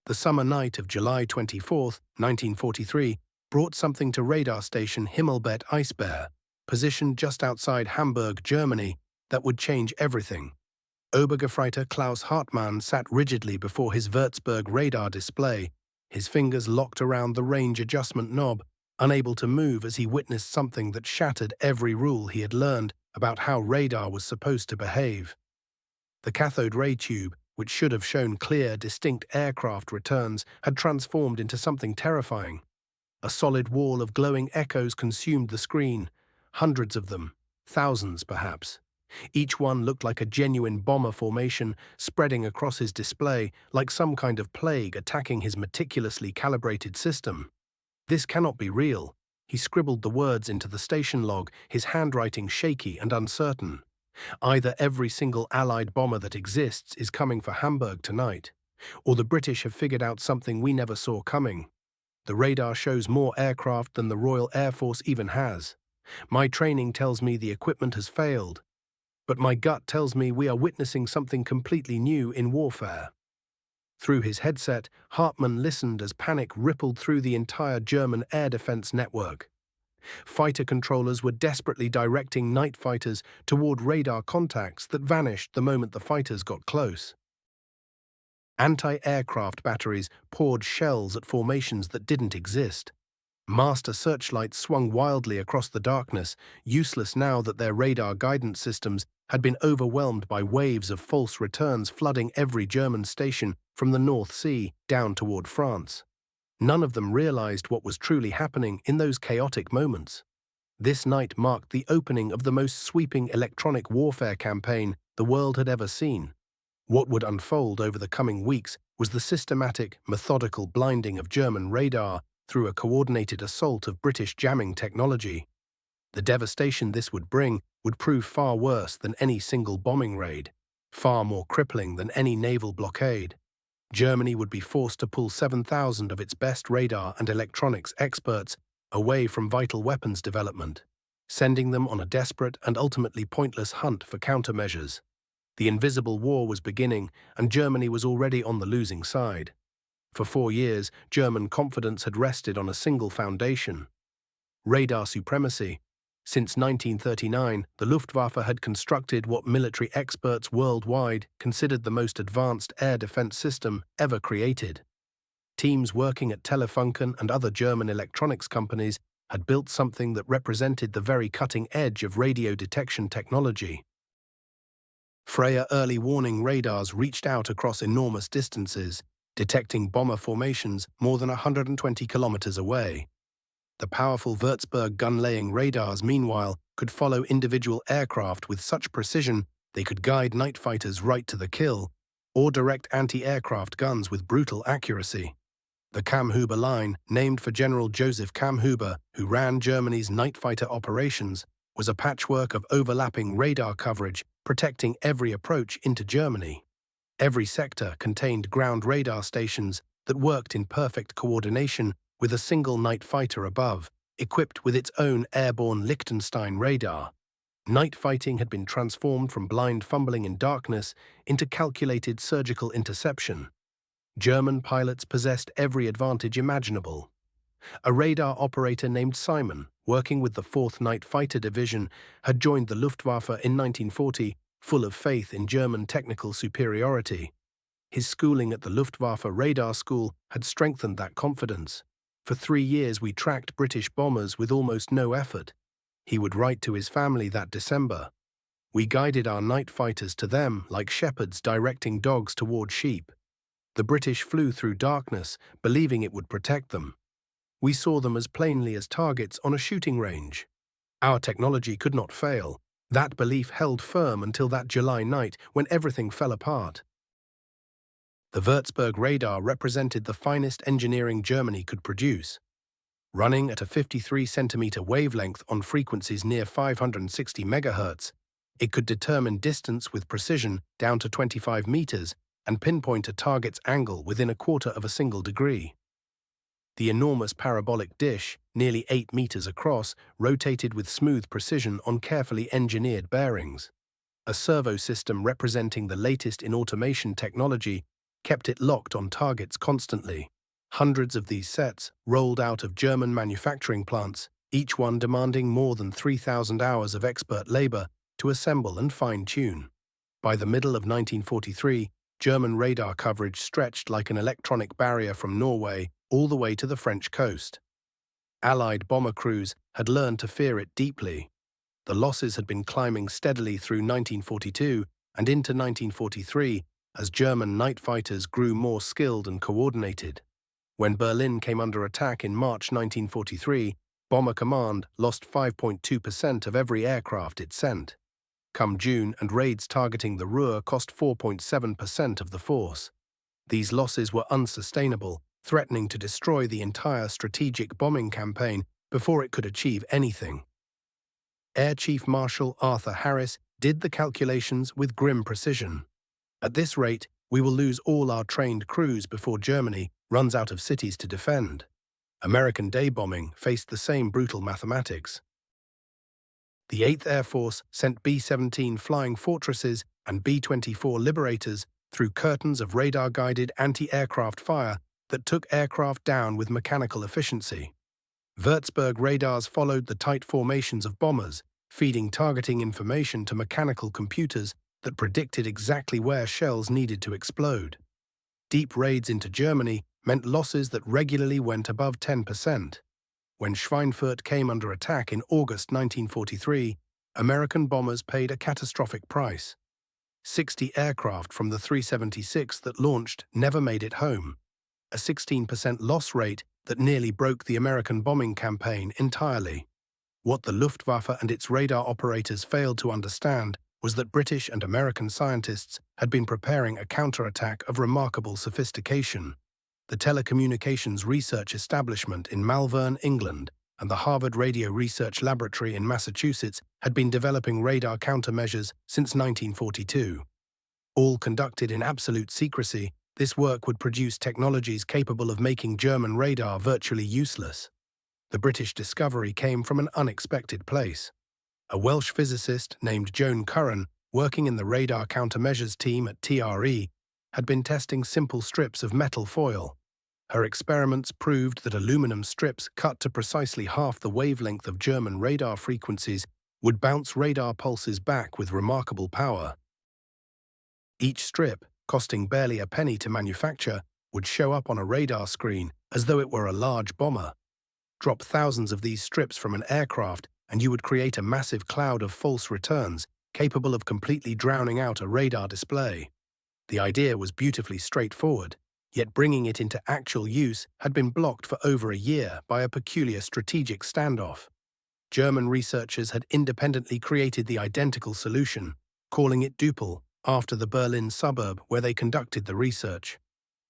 The summer night of July 24, 1943, brought something to radar station Himmelbett Eisbär, positioned just outside Hamburg, Germany, that would change everything. Obergefreiter Klaus Hartmann sat rigidly before his Würzburg radar display, his fingers locked around the range adjustment knob, unable to move as he witnessed something that shattered every rule he had learned about how radar was supposed to behave. The cathode ray tube, which should have shown clear, distinct aircraft returns, had transformed into something terrifying. A solid wall of glowing echoes consumed the screen, hundreds of them, thousands perhaps. Each one looked like a genuine bomber formation spreading across his display, like some kind of plague attacking his meticulously calibrated system. "This cannot be real." He scribbled the words into the station log, his handwriting shaky and uncertain. "Either every single Allied bomber that exists is coming for Hamburg tonight, or the British have figured out something we never saw coming. The radar shows more aircraft than the Royal Air Force even has. My training tells me the equipment has failed, but my gut tells me we are witnessing something completely new in warfare." Through his headset, Hartmann listened as panic rippled through the entire German air defense network. Fighter controllers were desperately directing night fighters toward radar contacts that vanished the moment the fighters got close. Anti-aircraft batteries poured shells at formations that didn't exist. Master searchlights swung wildly across the darkness, useless now that their radar guidance systems had been overwhelmed by waves of false returns flooding every German station from the North Sea down toward France. None of them realized what was truly happening in those chaotic moments. This night marked the opening of the most sweeping electronic warfare campaign the world had ever seen. What would unfold over the coming weeks was the systematic, methodical blinding of German radar through a coordinated assault of British jamming technology. The devastation this would bring would prove far worse than any single bombing raid, far more crippling than any naval blockade. Germany would be forced to pull 7,000 of its best radar and electronics experts away from vital weapons development, sending them on a desperate and ultimately pointless hunt for countermeasures. The invisible war was beginning, and Germany was already on the losing side. For 4 years, German confidence had rested on a single foundation: radar supremacy. Since 1939, the Luftwaffe had constructed what military experts worldwide considered the most advanced air defense system ever created. Teams working at Telefunken and other German electronics companies had built something that represented the very cutting edge of radio detection technology. Freya early warning radars reached out across enormous distances, detecting bomber formations more than 120 kilometers away. The powerful Würzburg gun-laying radars, meanwhile, could follow individual aircraft with such precision they could guide night fighters right to the kill, or direct anti-aircraft guns with brutal accuracy. The Kammhuber line, named for General Joseph Kammhuber, who ran Germany's night fighter operations, was a patchwork of overlapping radar coverage protecting every approach into Germany. Every sector contained ground radar stations that worked in perfect coordination with a single night fighter above, equipped with its own airborne Liechtenstein radar. Night fighting had been transformed from blind fumbling in darkness into calculated surgical interception. German pilots possessed every advantage imaginable. A radar operator named Simon, working with the 4th Night Fighter Division, had joined the Luftwaffe in 1940, full of faith in German technical superiority. His schooling at the Luftwaffe Radar School had strengthened that confidence. "For 3 years we tracked British bombers with almost no effort," he would write to his family that December. "We guided our night fighters to them like shepherds directing dogs toward sheep. The British flew through darkness, believing it would protect them. We saw them as plainly as targets on a shooting range. Our technology could not fail." That belief held firm until that July night when everything fell apart. The Würzburg radar represented the finest engineering Germany could produce. Running at a 53-centimeter wavelength on frequencies near 560 MHz, it could determine distance with precision down to 25 meters and pinpoint a target's angle within a quarter of a single degree. The enormous parabolic dish, nearly 8 meters across, rotated with smooth precision on carefully engineered bearings. A servo system representing the latest in automation technology kept it locked on targets constantly. Hundreds of these sets rolled out of German manufacturing plants, each one demanding more than 3,000 hours of expert labor to assemble and fine-tune. By the middle of 1943, German radar coverage stretched like an electronic barrier from Norway all the way to the French coast. Allied bomber crews had learned to fear it deeply. The losses had been climbing steadily through 1942 and into 1943 as German night fighters grew more skilled and coordinated. When Berlin came under attack in March 1943, Bomber Command lost 5.2% of every aircraft it sent. Come June, and raids targeting the Ruhr cost 4.7% of the force. These losses were unsustainable, threatening to destroy the entire strategic bombing campaign before it could achieve anything. Air Chief Marshal Arthur Harris did the calculations with grim precision. At this rate, we will lose all our trained crews before Germany runs out of cities to defend. American day bombing faced the same brutal mathematics. The 8th Air Force sent B-17 Flying Fortresses and B-24 Liberators through curtains of radar-guided anti-aircraft fire that took aircraft down with mechanical efficiency. Würzburg radars followed the tight formations of bombers, feeding targeting information to mechanical computers that predicted exactly where shells needed to explode. Deep raids into Germany meant losses that regularly went above 10%. When Schweinfurt came under attack in August 1943, American bombers paid a catastrophic price. 60 aircraft from the 376 that launched never made it home, a 16% loss rate that nearly broke the American bombing campaign entirely. What the Luftwaffe and its radar operators failed to understand was that British and American scientists had been preparing a counterattack of remarkable sophistication. The Telecommunications Research Establishment in Malvern, England, and the Harvard Radio Research Laboratory in Massachusetts had been developing radar countermeasures since 1942. All conducted in absolute secrecy, this work would produce technologies capable of making German radar virtually useless. The British discovery came from an unexpected place. A Welsh physicist named Joan Curran, working in the radar countermeasures team at TRE, had been testing simple strips of metal foil. Her experiments proved that aluminum strips cut to precisely half the wavelength of German radar frequencies would bounce radar pulses back with remarkable power. Each strip, costing barely a penny to manufacture, would show up on a radar screen as though it were a large bomber. Drop thousands of these strips from an aircraft and you would create a massive cloud of false returns capable of completely drowning out a radar display. The idea was beautifully straightforward, yet bringing it into actual use had been blocked for over a year by a peculiar strategic standoff. German researchers had independently created the identical solution, calling it Dupel, after the Berlin suburb where they conducted the research.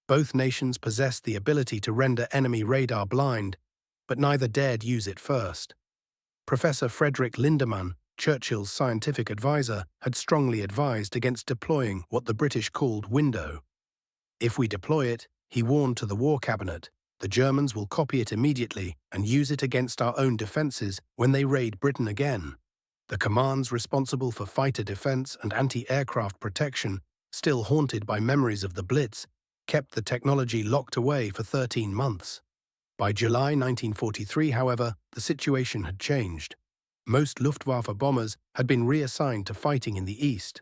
Both nations possessed the ability to render enemy radar blind, but neither dared use it first. Professor Frederick Lindemann, Churchill's scientific advisor, had strongly advised against deploying what the British called window. If we deploy it, he warned to the War Cabinet, the Germans will copy it immediately and use it against our own defences when they raid Britain again. The commands responsible for fighter defence and anti-aircraft protection, still haunted by memories of the Blitz, kept the technology locked away for 13 months. By July 1943, however, the situation had changed. Most Luftwaffe bombers had been reassigned to fighting in the east.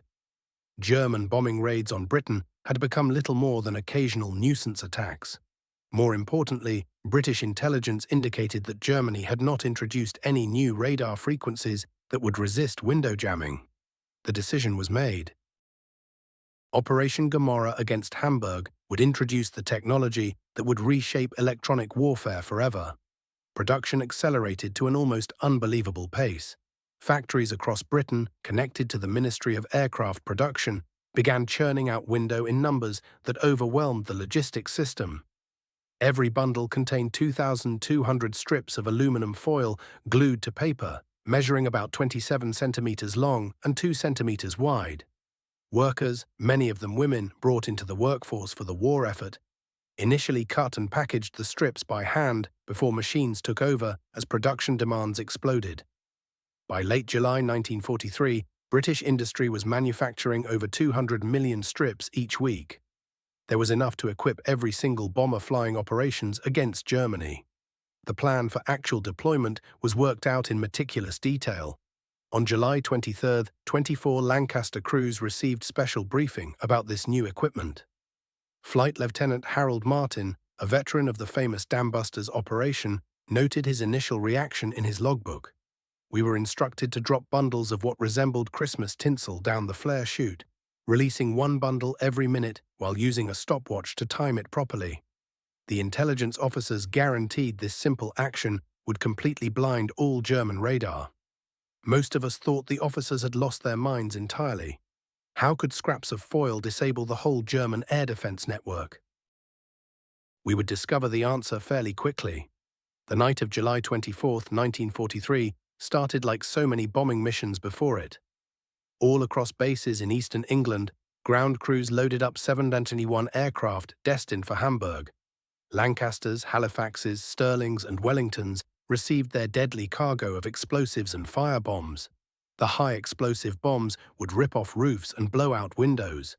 German bombing raids on Britain had become little more than occasional nuisance attacks. More importantly, British intelligence indicated that Germany had not introduced any new radar frequencies that would resist window jamming. The decision was made. Operation Gomorrah against Hamburg would introduce the technology that would reshape electronic warfare forever. Production accelerated to an almost unbelievable pace. Factories across Britain, connected to the Ministry of Aircraft Production, began churning out window in numbers that overwhelmed the logistics system. Every bundle contained 2,200 strips of aluminum foil glued to paper, measuring about 27 centimeters long and 2 centimeters wide. Workers, many of them women brought into the workforce for the war effort, initially cut and packaged the strips by hand before machines took over as production demands exploded. By late July 1943, British industry was manufacturing over 200 million strips each week. There was enough to equip every single bomber flying operations against Germany. The plan for actual deployment was worked out in meticulous detail. On July 23rd, 24 Lancaster crews received special briefing about this new equipment. Flight Lieutenant Harold Martin, a veteran of the famous Dambusters operation, noted his initial reaction in his logbook. We were instructed to drop bundles of what resembled Christmas tinsel down the flare chute, releasing one bundle every minute while using a stopwatch to time it properly. The intelligence officers guaranteed this simple action would completely blind all German radar. Most of us thought the officers had lost their minds entirely. How could scraps of foil disable the whole German air defense network? We would discover the answer fairly quickly. The night of July 24, 1943, started like so many bombing missions before it. All across bases in eastern England, ground crews loaded up 721 aircraft destined for Hamburg. Lancasters, Halifaxes, Stirlings, and Wellingtons received their deadly cargo of explosives and firebombs. The high-explosive bombs would rip off roofs and blow out windows.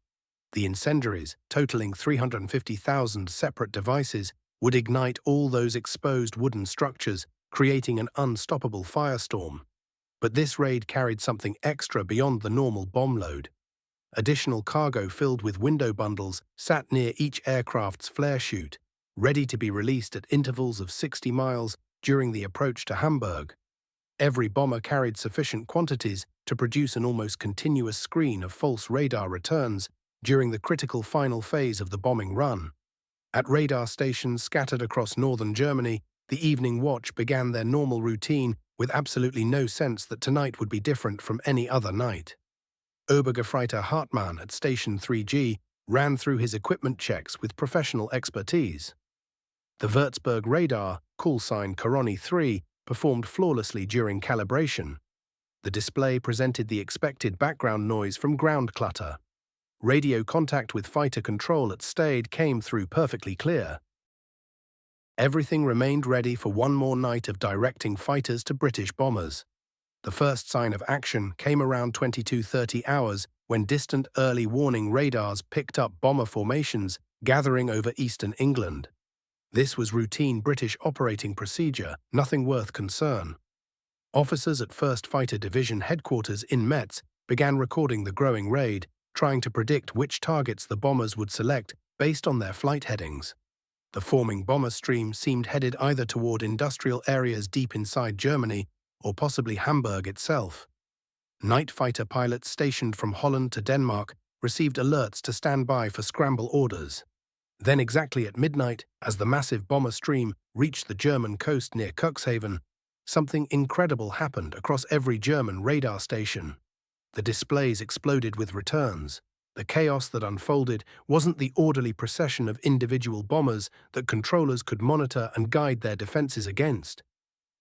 The incendiaries, totaling 350,000 separate devices, would ignite all those exposed wooden structures, creating an unstoppable firestorm. But this raid carried something extra beyond the normal bomb load. Additional cargo filled with window bundles sat near each aircraft's flare chute, ready to be released at intervals of 60 miles during the approach to Hamburg. Every bomber carried sufficient quantities to produce an almost continuous screen of false radar returns during the critical final phase of the bombing run. At radar stations scattered across northern Germany, the evening watch began their normal routine with absolutely no sense that tonight would be different from any other night. Obergefreiter Hartmann at Station 3G ran through his equipment checks with professional expertise. The Würzburg radar, call sign Coroni 3, performed flawlessly during calibration. The display presented the expected background noise from ground clutter. Radio contact with fighter control at Stade came through perfectly clear. Everything remained ready for one more night of directing fighters to British bombers. The first sign of action came around 22:30 hours when distant early warning radars picked up bomber formations gathering over eastern England. This was routine British operating procedure, nothing worth concern. Officers at 1st Fighter Division headquarters in Metz began recording the growing raid, trying to predict which targets the bombers would select based on their flight headings. The forming bomber stream seemed headed either toward industrial areas deep inside Germany or possibly Hamburg itself. Night fighter pilots stationed from Holland to Denmark received alerts to stand by for scramble orders. Then exactly at midnight, as the massive bomber stream reached the German coast near Cuxhaven, something incredible happened across every German radar station. The displays exploded with returns. The chaos that unfolded wasn't the orderly procession of individual bombers that controllers could monitor and guide their defenses against.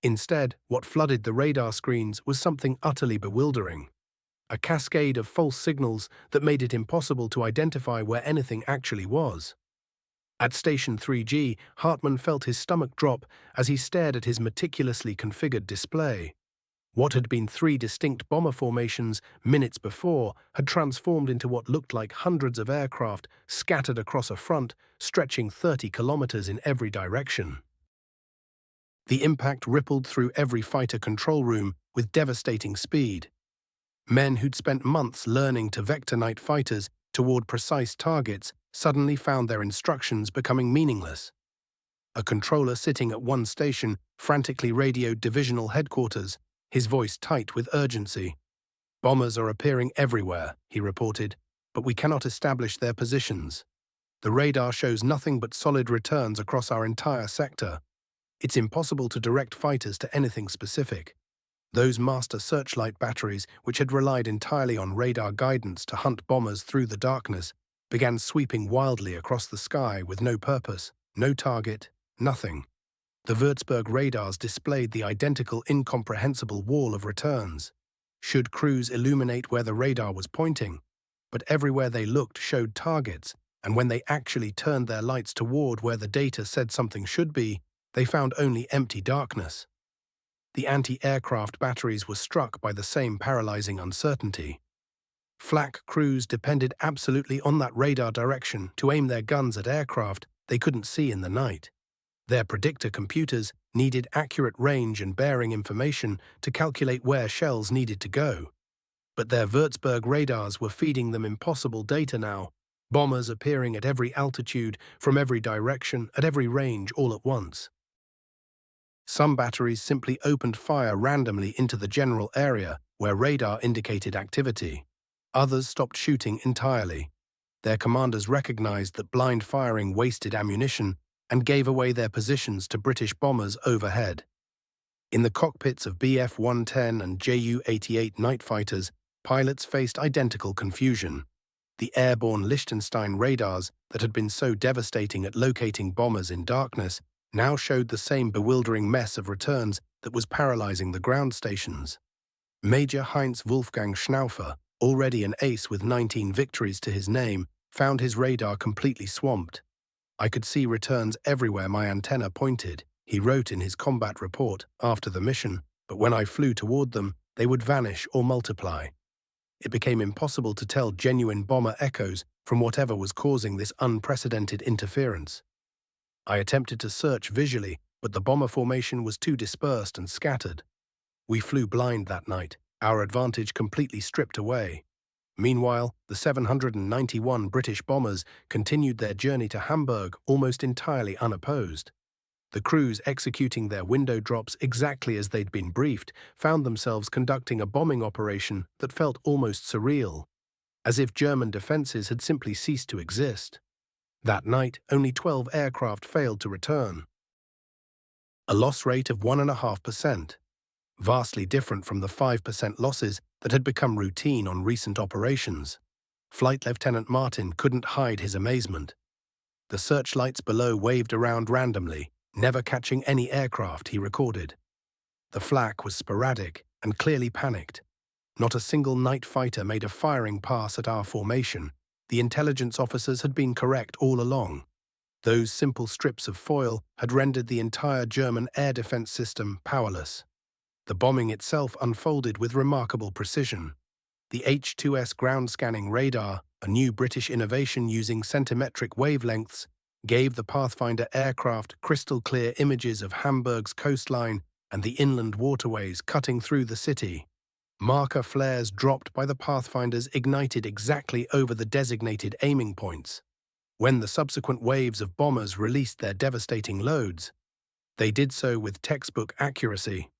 Instead, what flooded the radar screens was something utterly bewildering. A cascade of false signals that made it impossible to identify where anything actually was. At Station 3G, Hartmann felt his stomach drop as he stared at his meticulously configured display. What had been 3 distinct bomber formations minutes before had transformed into what looked like hundreds of aircraft scattered across a front stretching 30 kilometers in every direction. The impact rippled through every fighter control room with devastating speed. Men who'd spent months learning to vector night fighters toward precise targets suddenly found their instructions becoming meaningless. A controller sitting at one station frantically radioed divisional headquarters, his voice tight with urgency. "Bombers are appearing everywhere," he reported, "but we cannot establish their positions. The radar shows nothing but solid returns across our entire sector. It's impossible to direct fighters to anything specific." Those master searchlight batteries, which had relied entirely on radar guidance to hunt bombers through the darkness, began sweeping wildly across the sky with no purpose, no target, nothing. The Würzburg radars displayed the identical incomprehensible wall of returns. Should crews illuminate where the radar was pointing? But everywhere they looked showed targets, and when they actually turned their lights toward where the data said something should be, they found only empty darkness. The anti-aircraft batteries were struck by the same paralyzing uncertainty. Flak crews depended absolutely on that radar direction to aim their guns at aircraft they couldn't see in the night. Their predictor computers needed accurate range and bearing information to calculate where shells needed to go. But their Würzburg radars were feeding them impossible data now, bombers appearing at every altitude, from every direction, at every range, all at once. Some batteries simply opened fire randomly into the general area where radar indicated activity. Others stopped shooting entirely. Their commanders recognized that blind firing wasted ammunition and gave away their positions to British bombers overhead. In the cockpits of Bf-110 and Ju-88 night fighters, pilots faced identical confusion. The airborne Liechtenstein radars that had been so devastating at locating bombers in darkness now showed the same bewildering mess of returns that was paralyzing the ground stations. Major Heinz Wolfgang Schnaufer, already an ace with 19 victories to his name, found his radar completely swamped. "I could see returns everywhere my antenna pointed," he wrote in his combat report after the mission, "but when I flew toward them, they would vanish or multiply." It became impossible to tell genuine bomber echoes from whatever was causing this unprecedented interference. I attempted to search visually, but the bomber formation was too dispersed and scattered. We flew blind that night, our advantage completely stripped away. Meanwhile, the 791 British bombers continued their journey to Hamburg almost entirely unopposed. The crews executing their window drops exactly as they'd been briefed found themselves conducting a bombing operation that felt almost surreal, as if German defenses had simply ceased to exist. That night, only 12 aircraft failed to return. A loss rate of 1.5%, vastly different from the 5% losses that had become routine on recent operations. Flight Lieutenant Martin couldn't hide his amazement. The searchlights below waved around randomly, never catching any aircraft, he recorded. The flak was sporadic and clearly panicked. Not a single night fighter made a firing pass at our formation. The intelligence officers had been correct all along. Those simple strips of foil had rendered the entire German air defense system powerless. The bombing itself unfolded with remarkable precision. The H-2S ground-scanning radar, a new British innovation using centimetric wavelengths, gave the Pathfinder aircraft crystal-clear images of Hamburg's coastline and the inland waterways cutting through the city. Marker flares dropped by the Pathfinders ignited exactly over the designated aiming points. When the subsequent waves of bombers released their devastating loads, they did so with textbook accuracy.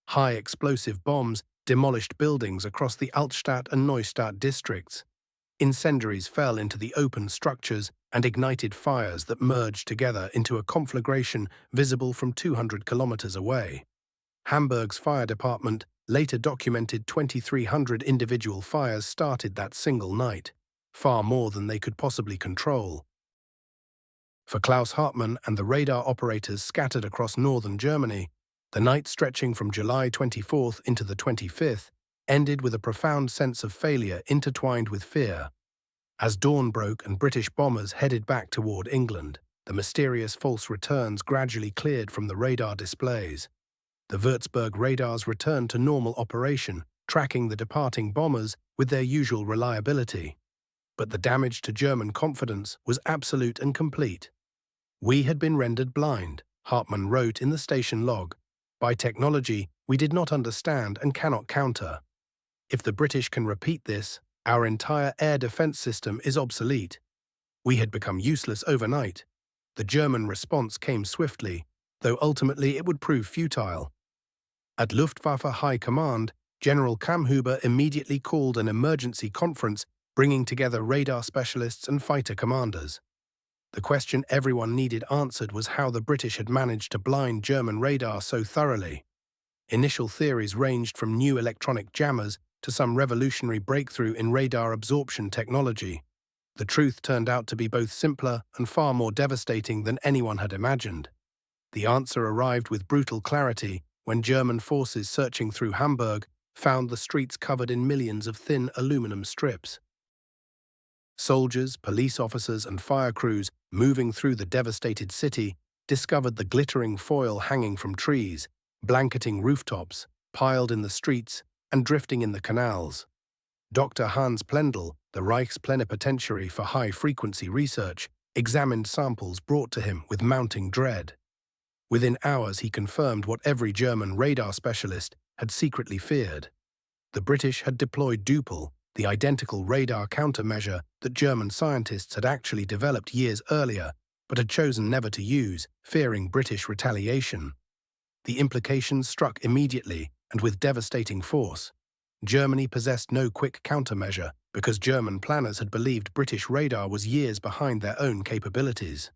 High explosive bombs demolished buildings across the Altstadt and Neustadt districts. Incendiaries fell into the open structures and ignited fires that merged together into a conflagration visible from 200 kilometers away. Hamburg's fire department later documented 2,300 individual fires started that single night, far more than they could possibly control. For Klaus Hartmann and the radar operators scattered across northern Germany, the night stretching from July 24th into the 25th ended with a profound sense of failure intertwined with fear. As dawn broke and British bombers headed back toward England, the mysterious false returns gradually cleared from the radar displays. The Würzburg radars returned to normal operation, tracking the departing bombers with their usual reliability. But the damage to German confidence was absolute and complete. "We had been rendered blind," Hartmann wrote in the station log, "by technology we did not understand and cannot counter. If the British can repeat this, our entire air defense system is obsolete." We had become useless overnight. The German response came swiftly, though ultimately it would prove futile. At Luftwaffe High Command, General Kammhuber immediately called an emergency conference bringing together radar specialists and fighter commanders. The question everyone needed answered was how the British had managed to blind German radar so thoroughly. Initial theories ranged from new electronic jammers to some revolutionary breakthrough in radar absorption technology. The truth turned out to be both simpler and far more devastating than anyone had imagined. The answer arrived with brutal clarity when German forces searching through Hamburg found the streets covered in millions of thin aluminum strips. Soldiers, police officers, and fire crews moving through the devastated city discovered the glittering foil hanging from trees, blanketing rooftops, piled in the streets, and drifting in the canals. Dr. Hans Plendl, the Reich's plenipotentiary for high-frequency research, examined samples brought to him with mounting dread. Within hours, he confirmed what every German radar specialist had secretly feared. The British had deployed Dupel, the identical radar countermeasure that German scientists had actually developed years earlier, but had chosen never to use, fearing British retaliation. The implications struck immediately and with devastating force. Germany possessed no quick countermeasure because German planners had believed British radar was years behind their own capabilities.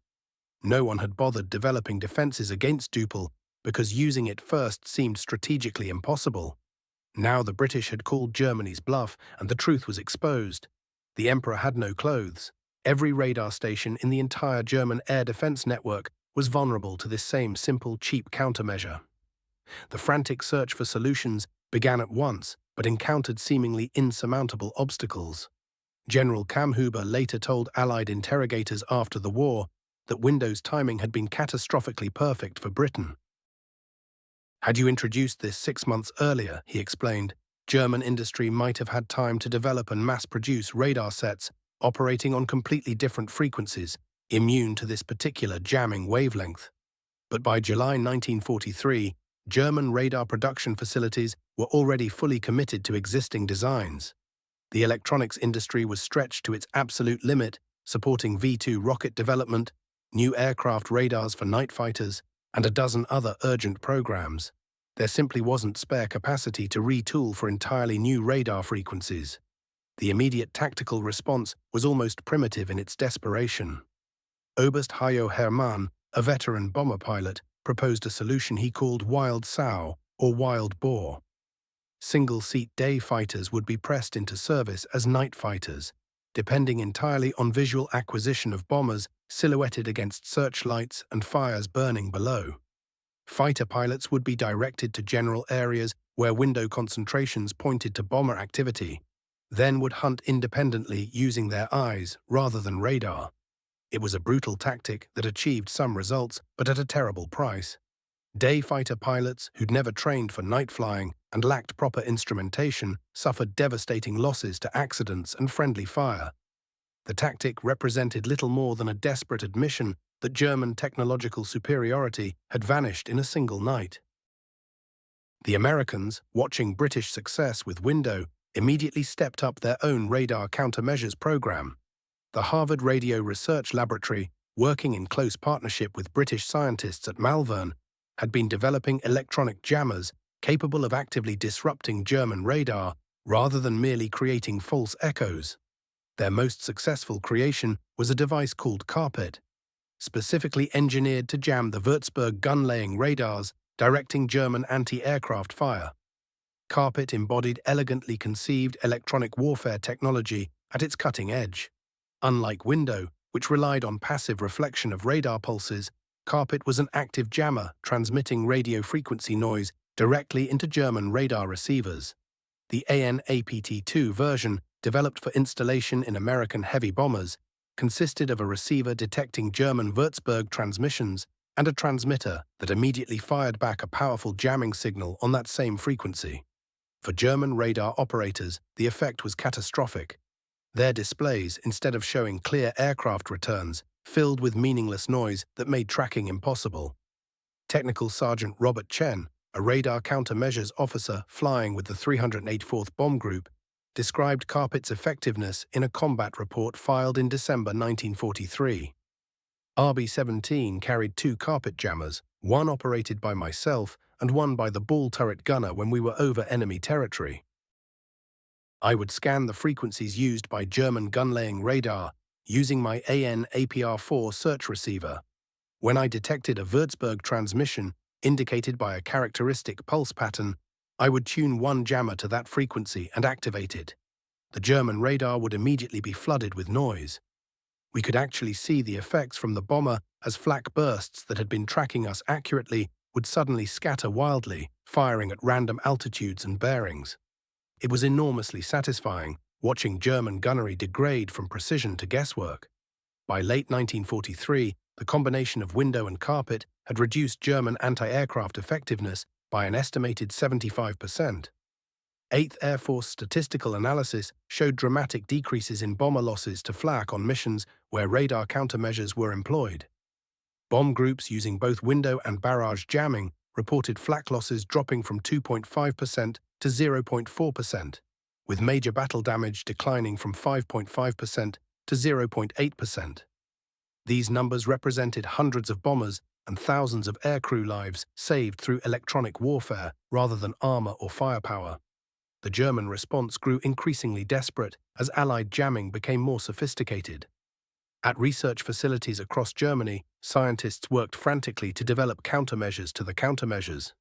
No one had bothered developing defenses against Dupel because using it first seemed strategically impossible. Now the British had called Germany's bluff, and the truth was exposed. The Emperor had no clothes. Every radar station in the entire German air defense network was vulnerable to this same simple, cheap countermeasure. The frantic search for solutions began at once, but encountered seemingly insurmountable obstacles. General Kamhuber later told Allied interrogators after the war that Window's timing had been catastrophically perfect for Britain. Had you introduced this 6 months earlier, he explained, German industry might have had time to develop and mass-produce radar sets operating on completely different frequencies, immune to this particular jamming wavelength. But by July 1943, German radar production facilities were already fully committed to existing designs. The electronics industry was stretched to its absolute limit, supporting V-2 rocket development, new aircraft radars for night fighters, and a dozen other urgent programs. There simply wasn't spare capacity to retool for entirely new radar frequencies. The immediate tactical response was almost primitive in its desperation. Oberst Hayo Hermann, a veteran bomber pilot, proposed a solution he called Wild Sow, or Wild Boar. Single-seat day fighters would be pressed into service as night fighters, depending entirely on visual acquisition of bombers silhouetted against searchlights and fires burning below. Fighter pilots would be directed to general areas where window concentrations pointed to bomber activity, then would hunt independently using their eyes rather than radar. It was a brutal tactic that achieved some results, but at a terrible price. Day fighter pilots who'd never trained for night flying and lacked proper instrumentation suffered devastating losses to accidents and friendly fire. The tactic represented little more than a desperate admission that German technological superiority had vanished in a single night. The Americans, watching British success with Window, immediately stepped up their own radar countermeasures program. The Harvard Radio Research Laboratory, working in close partnership with British scientists at Malvern, had been developing electronic jammers capable of actively disrupting German radar rather than merely creating false echoes. Their most successful creation was a device called Carpet, specifically engineered to jam the Würzburg gun-laying radars directing German anti-aircraft fire. Carpet embodied elegantly conceived electronic warfare technology at its cutting edge. Unlike Window, which relied on passive reflection of radar pulses, Carpet was an active jammer transmitting radio frequency noise directly into German radar receivers. The AN/APT-2 version, developed for installation in American heavy bombers, consisted of a receiver detecting German Würzburg transmissions and a transmitter that immediately fired back a powerful jamming signal on that same frequency. For German radar operators, the effect was catastrophic. Their displays, instead of showing clear aircraft returns, filled with meaningless noise that made tracking impossible. Technical Sergeant Robert Chen, a radar countermeasures officer flying with the 384th Bomb Group, described Carpet's effectiveness in a combat report filed in December 1943. RB-17 carried 2 carpet jammers, one operated by myself and one by the ball turret gunner when we were over enemy territory. I would scan the frequencies used by German gun-laying radar using my AN/APR-4 search receiver. When I detected a Würzburg transmission indicated by a characteristic pulse pattern, I would tune one jammer to that frequency and activate it. The German radar would immediately be flooded with noise. We could actually see the effects from the bomber as flak bursts that had been tracking us accurately would suddenly scatter wildly, firing at random altitudes and bearings. It was enormously satisfying, watching German gunnery degrade from precision to guesswork. By late 1943, the combination of Window and Carpet had reduced German anti-aircraft effectiveness by an estimated 75%. 8th Air Force statistical analysis showed dramatic decreases in bomber losses to flak on missions where radar countermeasures were employed. Bomb groups using both window and barrage jamming reported flak losses dropping from 2.5% to 0.4%, with major battle damage declining from 5.5% to 0.8%. These numbers represented hundreds of bombers and thousands of aircrew lives saved through electronic warfare rather than armor or firepower. The German response grew increasingly desperate as Allied jamming became more sophisticated. At research facilities across Germany, scientists worked frantically to develop countermeasures to the countermeasures.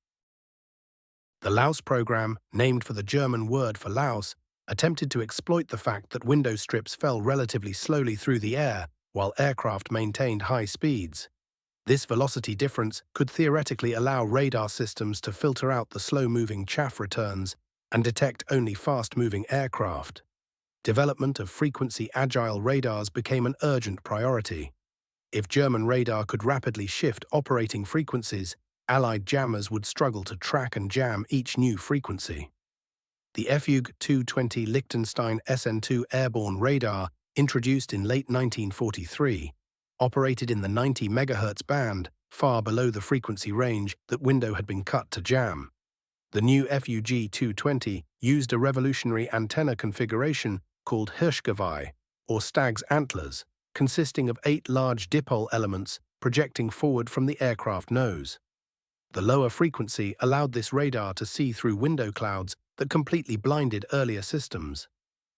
The Laus program, named for the German word for louse, attempted to exploit the fact that window strips fell relatively slowly through the air while aircraft maintained high speeds. This velocity difference could theoretically allow radar systems to filter out the slow-moving chaff returns and detect only fast-moving aircraft. Development of frequency-agile radars became an urgent priority. If German radar could rapidly shift operating frequencies, Allied jammers would struggle to track and jam each new frequency. The FUG 220 Liechtenstein SN2 airborne radar, introduced in late 1943, operated in the 90 MHz band, far below the frequency range that window had been cut to jam. The new FUG 220 used a revolutionary antenna configuration called Hirschgeweih, or stag's antlers, consisting of 8 large dipole elements projecting forward from the aircraft nose. The lower frequency allowed this radar to see through window clouds that completely blinded earlier systems.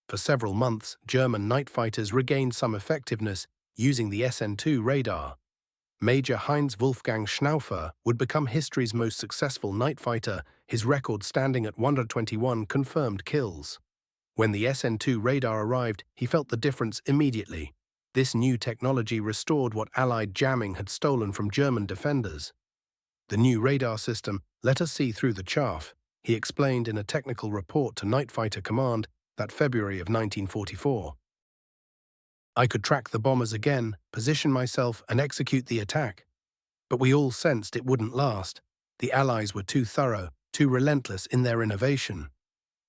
For several months, German night fighters regained some effectiveness using the SN2 radar. Major Heinz Wolfgang Schnaufer would become history's most successful night fighter, his record standing at 121 confirmed kills. When the SN2 radar arrived, he felt the difference immediately. This new technology restored what Allied jamming had stolen from German defenders. The new radar system let us see through the chaff, he explained in a technical report to Night Fighter Command that February of 1944. I could track the bombers again, position myself and execute the attack. But we all sensed it wouldn't last. The Allies were too thorough, too relentless in their innovation.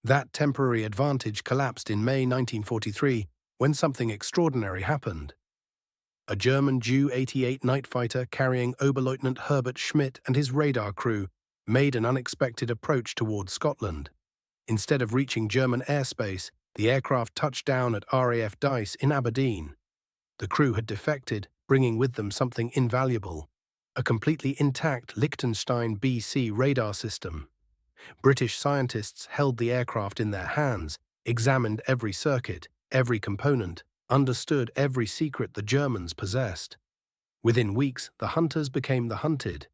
That temporary advantage collapsed in May 1943 when something extraordinary happened. A German Ju-88 night fighter carrying Oberleutnant Herbert Schmidt and his radar crew made an unexpected approach towards Scotland. Instead of reaching German airspace, the aircraft touched down at RAF Dice in Aberdeen. The crew had defected, bringing with them something invaluable: a completely intact Liechtenstein BC radar system. British scientists held the aircraft in their hands, examined every circuit, every component, understood every secret the Germans possessed. Within weeks, the hunters became the hunted.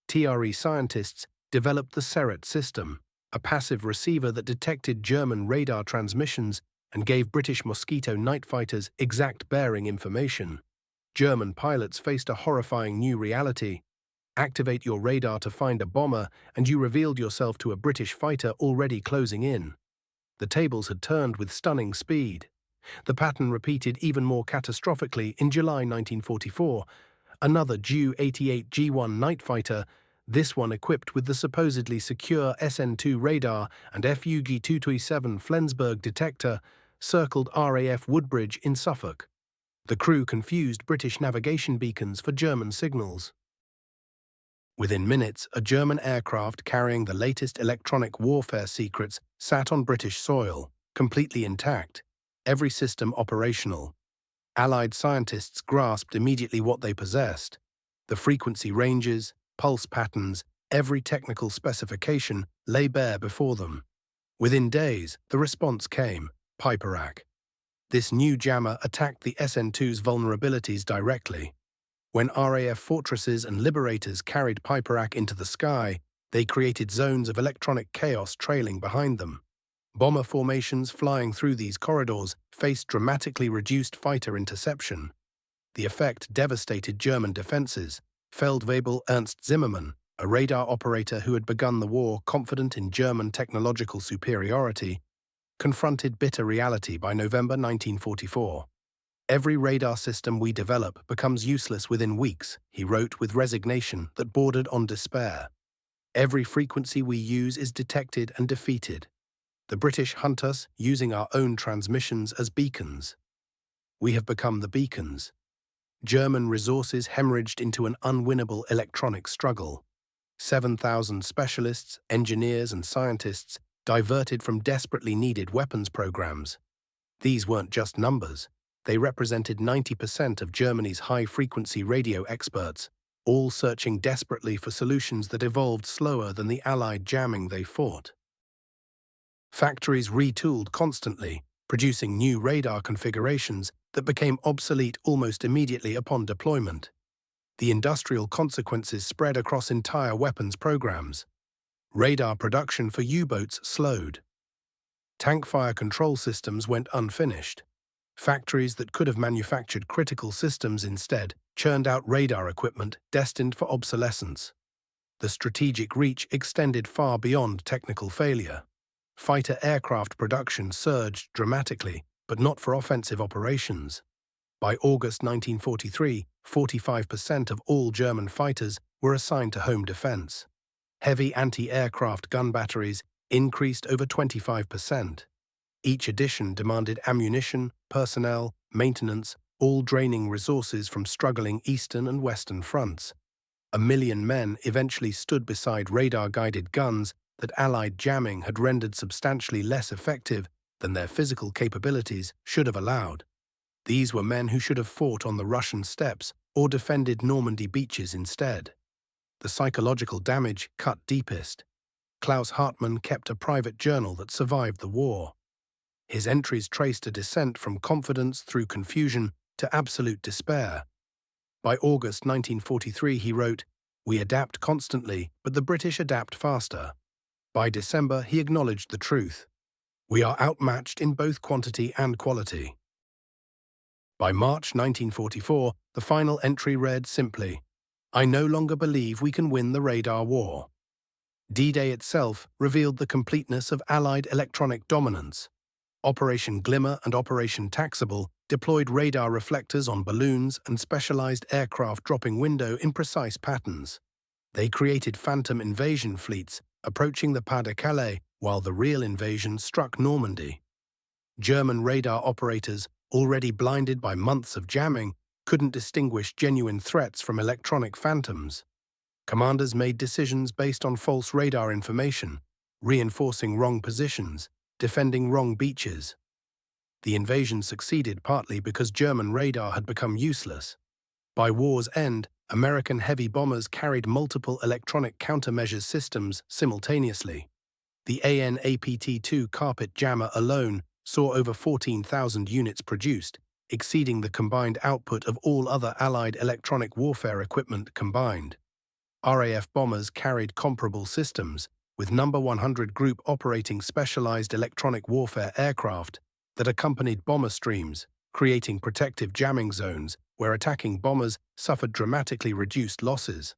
TRE scientists developed the Seret system, a passive receiver that detected German radar transmissions and gave British Mosquito night fighters exact bearing information. German pilots faced a horrifying new reality. Activate your radar to find a bomber, and you revealed yourself to a British fighter already closing in. The tables had turned with stunning speed. The pattern repeated even more catastrophically in July 1944. Another Ju-88 G1 night fighter, this one equipped with the supposedly secure SN2 radar and FUG 227 Flensburg detector, circled RAF Woodbridge in Suffolk. The crew confused British navigation beacons for German signals. Within minutes, a German aircraft carrying the latest electronic warfare secrets sat on British soil, completely intact, every system operational. Allied scientists grasped immediately what they possessed. The frequency ranges, pulse patterns, every technical specification lay bare before them. Within days, the response came: Piperack. This new jammer attacked the SN2's vulnerabilities directly. When RAF fortresses and liberators carried Piperack into the sky, they created zones of electronic chaos trailing behind them. Bomber formations flying through these corridors faced dramatically reduced fighter interception. The effect devastated German defenses. Feldwebel Ernst Zimmermann, a radar operator who had begun the war confident in German technological superiority, confronted bitter reality by November 1944. Every radar system we develop becomes useless within weeks, he wrote with resignation that bordered on despair. Every frequency we use is detected and defeated. The British hunt us using our own transmissions as beacons. We have become the beacons. German resources hemorrhaged into an unwinnable electronic struggle. 7,000 specialists, engineers and scientists diverted from desperately needed weapons programs. These weren't just numbers. They represented 90% of Germany's high-frequency radio experts, all searching desperately for solutions that evolved slower than the Allied jamming they fought. Factories retooled constantly, producing new radar configurations that became obsolete almost immediately upon deployment. The industrial consequences spread across entire weapons programs. Radar production for U-boats slowed. Tank fire control systems went unfinished. Factories that could have manufactured critical systems instead churned out radar equipment destined for obsolescence. The strategic reach extended far beyond technical failure. Fighter aircraft production surged dramatically, but not for offensive operations. By August 1943, 45% of all German fighters were assigned to home defense. Heavy anti-aircraft gun batteries increased over 25%. Each addition demanded ammunition, personnel, maintenance, all draining resources from struggling eastern and western fronts. 1 million men eventually stood beside radar-guided guns that Allied jamming had rendered substantially less effective than their physical capabilities should have allowed. These were men who should have fought on the Russian steppes or defended Normandy beaches instead. The psychological damage cut deepest. Klaus Hartmann kept a private journal that survived the war. His entries traced a descent from confidence through confusion to absolute despair. By August 1943, he wrote, "We adapt constantly, but the British adapt faster." By December, he acknowledged the truth. We are outmatched in both quantity and quality. By March 1944, the final entry read simply, "I no longer believe we can win the radar war." D-Day itself revealed the completeness of Allied electronic dominance. Operation Glimmer and Operation Taxable deployed radar reflectors on balloons and specialized aircraft dropping window in precise patterns. They created phantom invasion fleets approaching the Pas-de-Calais while the real invasion struck Normandy. German radar operators, already blinded by months of jamming, couldn't distinguish genuine threats from electronic phantoms. Commanders made decisions based on false radar information, reinforcing wrong positions, defending wrong beaches. The invasion succeeded partly because German radar had become useless. By war's end, American heavy bombers carried multiple electronic countermeasures systems simultaneously. The AN/APT-2 carpet jammer alone saw over 14,000 units produced, exceeding the combined output of all other Allied electronic warfare equipment combined. RAF bombers carried comparable systems, with No. 100 Group operating specialized electronic warfare aircraft that accompanied bomber streams, creating protective jamming zones where attacking bombers suffered dramatically reduced losses.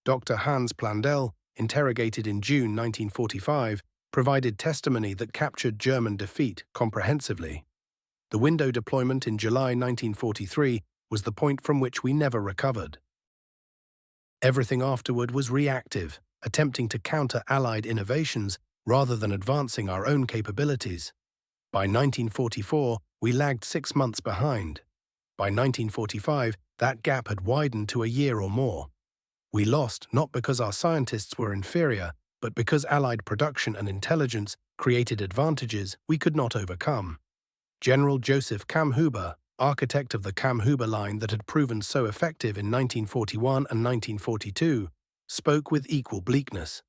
Dr. Hans Plandell, interrogated in June 1945, provided testimony that captured German defeat comprehensively. The window deployment in July 1943 was the point from which we never recovered. Everything afterward was reactive, attempting to counter Allied innovations rather than advancing our own capabilities. By 1944, we lagged 6 months behind. By 1945, that gap had widened to a year or more. We lost not because our scientists were inferior, but because Allied production and intelligence created advantages we could not overcome. General Joseph Kammhuber, architect of the Kammhuber line that had proven so effective in 1941 and 1942, spoke with equal bleakness.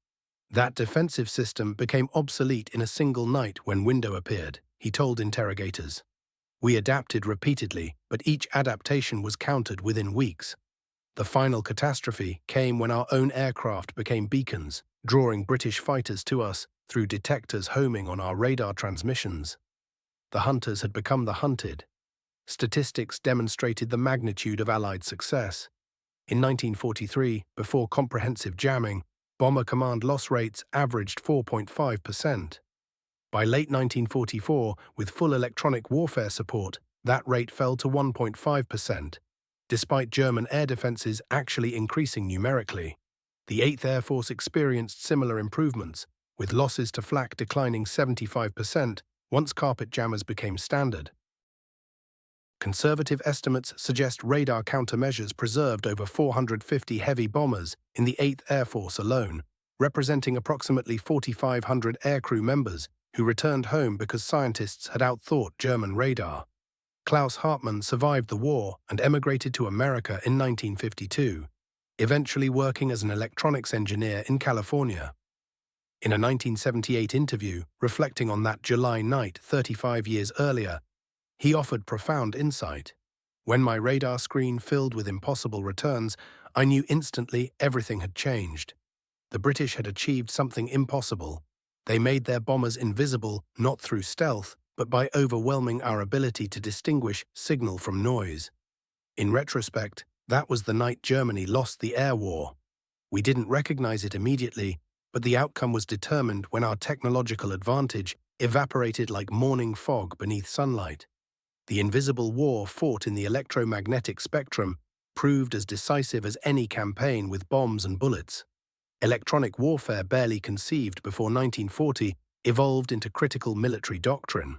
That defensive system became obsolete in a single night when window appeared, he told interrogators. We adapted repeatedly, but each adaptation was countered within weeks. The final catastrophe came when our own aircraft became beacons, drawing British fighters to us through detectors homing on our radar transmissions. The hunters had become the hunted. Statistics demonstrated the magnitude of Allied success. In 1943, before comprehensive jamming, bomber command loss rates averaged 4.5%. By late 1944, with full electronic warfare support, that rate fell to 1.5%, despite German air defenses actually increasing numerically. The 8th Air Force experienced similar improvements, with losses to flak declining 75% once carpet jammers became standard. Conservative estimates suggest radar countermeasures preserved over 450 heavy bombers in the 8th Air Force alone, representing approximately 4,500 aircrew members who returned home because scientists had outthought German radar. Klaus Hartmann survived the war and emigrated to America in 1952, eventually working as an electronics engineer in California. In a 1978 interview reflecting on that July night 35 years earlier, he offered profound insight. When my radar screen filled with impossible returns, I knew instantly everything had changed. The British had achieved something impossible. They made their bombers invisible not through stealth, but by overwhelming our ability to distinguish signal from noise. In retrospect, that was the night Germany lost the air war. We didn't recognize it immediately, but the outcome was determined when our technological advantage evaporated like morning fog beneath sunlight. The invisible war fought in the electromagnetic spectrum proved as decisive as any campaign with bombs and bullets. Electronic warfare, barely conceived before 1940, evolved into critical military doctrine.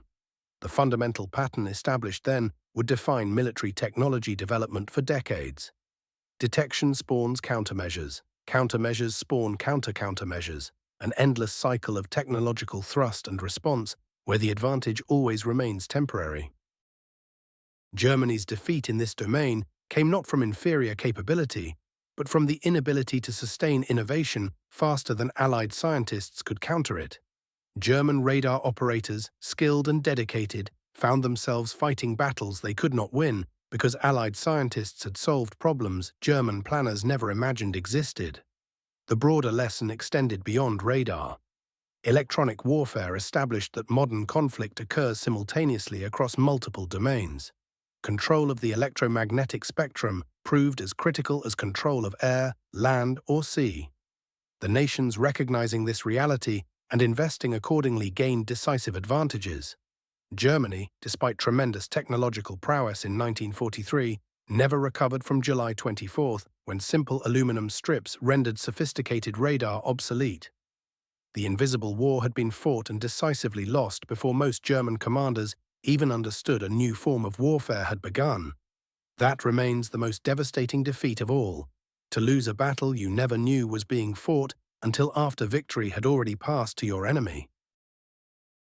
The fundamental pattern established then would define military technology development for decades. Detection spawns countermeasures. Countermeasures spawn countermeasures, an endless cycle of technological thrust and response where the advantage always remains temporary. Germany's defeat in this domain came not from inferior capability, but from the inability to sustain innovation faster than Allied scientists could counter it. German radar operators, skilled and dedicated, found themselves fighting battles they could not win because Allied scientists had solved problems German planners never imagined existed. The broader lesson extended beyond radar. Electronic warfare established that modern conflict occurs simultaneously across multiple domains. Control of the electromagnetic spectrum proved as critical as control of air, land, or sea. The nations recognizing this reality and investing accordingly gained decisive advantages. Germany, despite tremendous technological prowess in 1943, never recovered from July 24, when simple aluminum strips rendered sophisticated radar obsolete. The invisible war had been fought and decisively lost before most German commanders even understood a new form of warfare had begun. That remains the most devastating defeat of all, to lose a battle you never knew was being fought until after victory had already passed to your enemy.